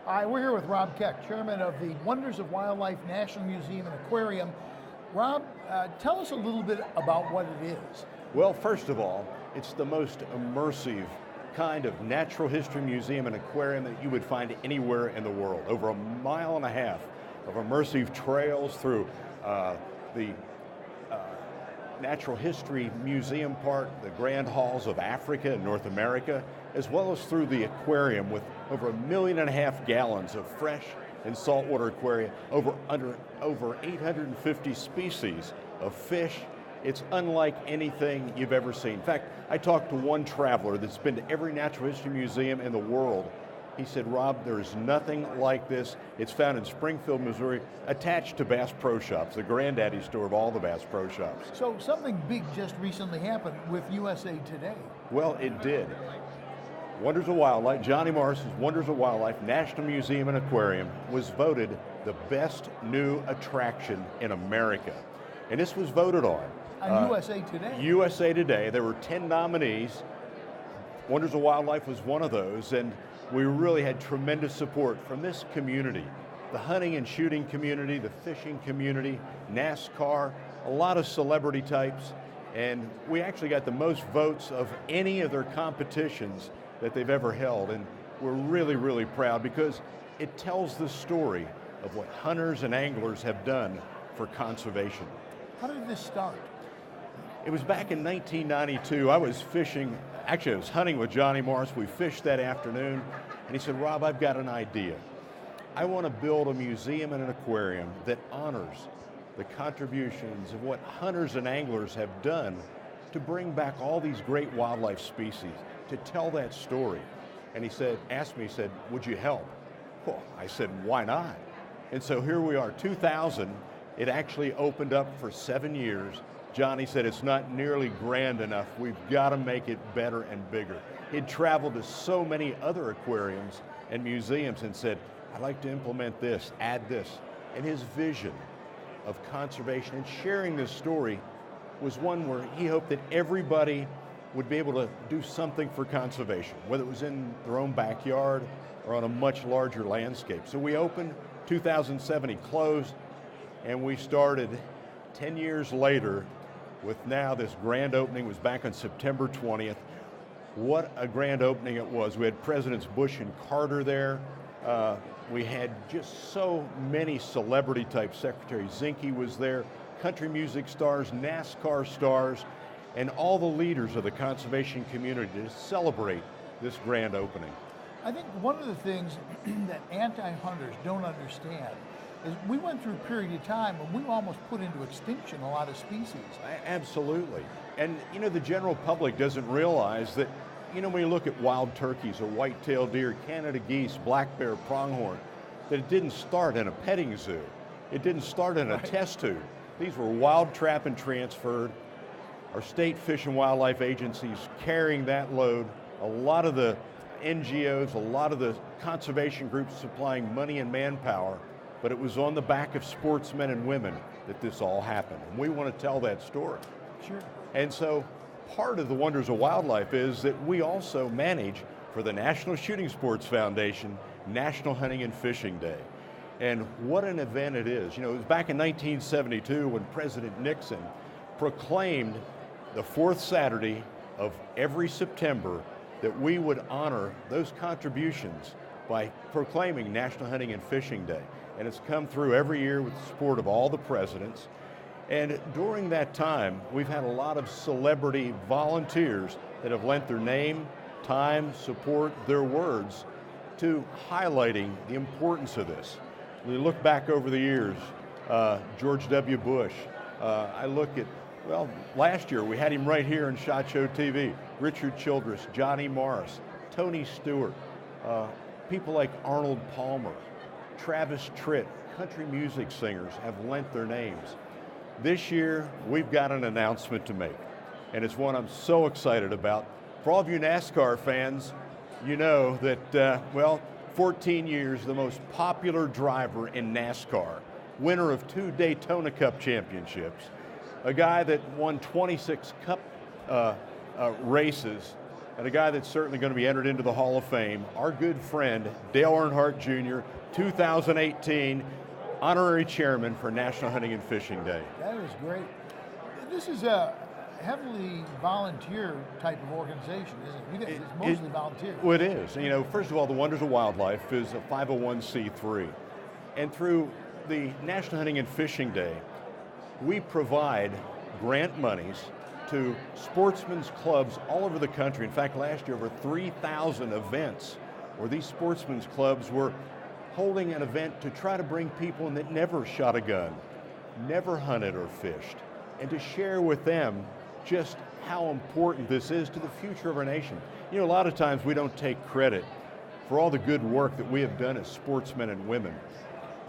Hi, we're here with Rob Keck, chairman of the Wonders of Wildlife National Museum and Aquarium. Rob, tell us a little bit about what it is. Well, first of all, it's the most immersive kind of natural history museum and aquarium that you would find anywhere in the world. Over 1.5 miles of immersive trails through the Natural History Museum part, the Grand Halls of Africa and North America, as well as through the aquarium with over 1.5 million gallons of fresh and saltwater aquaria, over 850 species of fish. It's unlike anything you've ever seen. In fact, I talked to one traveler that's been to every natural history museum in the world. He said, Rob, there is nothing like this. It's found in Springfield, Missouri, attached to Bass Pro Shops, the granddaddy store of all the Bass Pro Shops. So something big just recently happened with USA Today. Well, it did. Wonders of Wildlife, Johnny Morris's Wonders of Wildlife National Museum and Aquarium was voted the best new attraction in America. And this was voted on. USA Today? USA Today. There were 10 nominees. Wonders of Wildlife was one of those, and we really had tremendous support from this community. The hunting and shooting community, the fishing community, NASCAR, a lot of celebrity types, and we actually got the most votes of any of their competitions that they've ever held, and we're really, really proud because it tells the story of what hunters and anglers have done for conservation. How did this start? It was back in 1992. I was fishing, actually I was hunting with Johnny Morris. We fished that afternoon, and he said, Rob, I've got an idea. I want to build a museum and an aquarium that honors the contributions of what hunters and anglers have done to bring back all these great wildlife species, to tell that story. And he said, would you help? Well, I said, why not? And so here we are, 2000, it actually opened up for 7 years. Johnny said it's not nearly grand enough. We've got to make it better and bigger. He'd traveled to so many other aquariums and museums and said, I'd like to implement this, add this. And his vision of conservation and sharing this story was one where he hoped that everybody would be able to do something for conservation, whether it was in their own backyard or on a much larger landscape. So we opened 2007, he closed, and we started 10 years later with now this grand opening. It was back on September 20th. What a grand opening it was. We had Presidents Bush and Carter there. We had just so many celebrity type. Secretary Zinke was there, country music stars, NASCAR stars, and all the leaders of the conservation community to celebrate this grand opening. I think one of the things that anti-hunters don't understand is we went through a period of time when we almost put into extinction a lot of species. Absolutely. And the general public doesn't realize that, when you look at wild turkeys or white-tailed deer, Canada geese, black bear, pronghorn, that it didn't start in a petting zoo. It didn't start in a test tube. These were wild trapped and transferred. Our state fish and wildlife agencies carrying that load, a lot of the NGOs, a lot of the conservation groups supplying money and manpower, but it was on the back of sportsmen and women that this all happened. And we want to tell that story. Sure. And so part of the Wonders of Wildlife is that we also manage for the National Shooting Sports Foundation National Hunting and Fishing Day. And what an event it is. It was back in 1972 when President Nixon proclaimed the fourth Saturday of every September that we would honor those contributions by proclaiming National Hunting and Fishing Day. And it's come through every year with the support of all the presidents. And during that time, we've had a lot of celebrity volunteers that have lent their name, time, support, their words to highlighting the importance of this. We look back over the years, George W. Bush. I look at, last year we had him right here in SHOT Show TV, Richard Childress, Johnny Morris, Tony Stewart, people like Arnold Palmer, Travis Tritt, country music singers have lent their names. This year, we've got an announcement to make, and it's one I'm so excited about. For all of you NASCAR fans, you know that, 14 years, the most popular driver in NASCAR, winner of 2 Daytona Cup championships, a guy that won 26 Cup races, and a guy that's certainly going to be entered into the Hall of Fame, our good friend Dale Earnhardt Jr., 2018 honorary chairman for National Hunting and Fishing Day. That is great. This is a heavily volunteer type of organization, isn't it? It's mostly volunteer. Well, it is. You know, first of all, the Wonders of Wildlife is a 501c3. And through the National Hunting and Fishing Day, we provide grant monies to sportsmen's clubs all over the country. In fact, last year, over 3,000 events where these sportsmen's clubs were holding an event to try to bring people in that never shot a gun, never hunted or fished, and to share with them just how important this is to the future of our nation. You know, a lot of times we don't take credit for all the good work that we have done as sportsmen and women.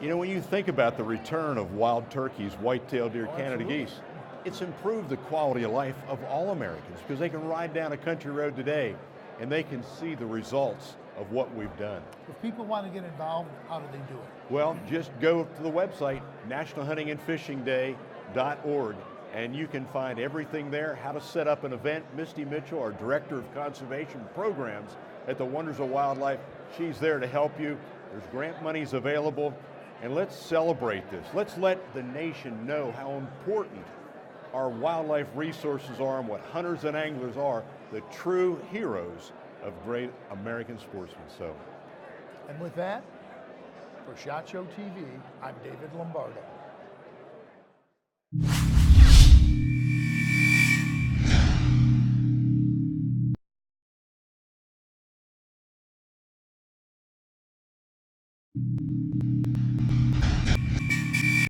You know, when you think about the return of wild turkeys, white-tailed deer, Canada geese, it's improved the quality of life of all Americans because they can ride down a country road today and they can see the results of what we've done. If people want to get involved, how do they do it? Well, just go to the website, nationalhuntingandfishingday.org, and you can find everything there, how to set up an event. Misty Mitchell, our Director of Conservation Programs at the Wonders of Wildlife, she's there to help you. There's grant monies available, and let's celebrate this. Let's let the nation know how important our wildlife resources are and what hunters and anglers are, the true heroes of great American sportsmen. So, and with that, for SHOT Show TV, I'm David Lomardo.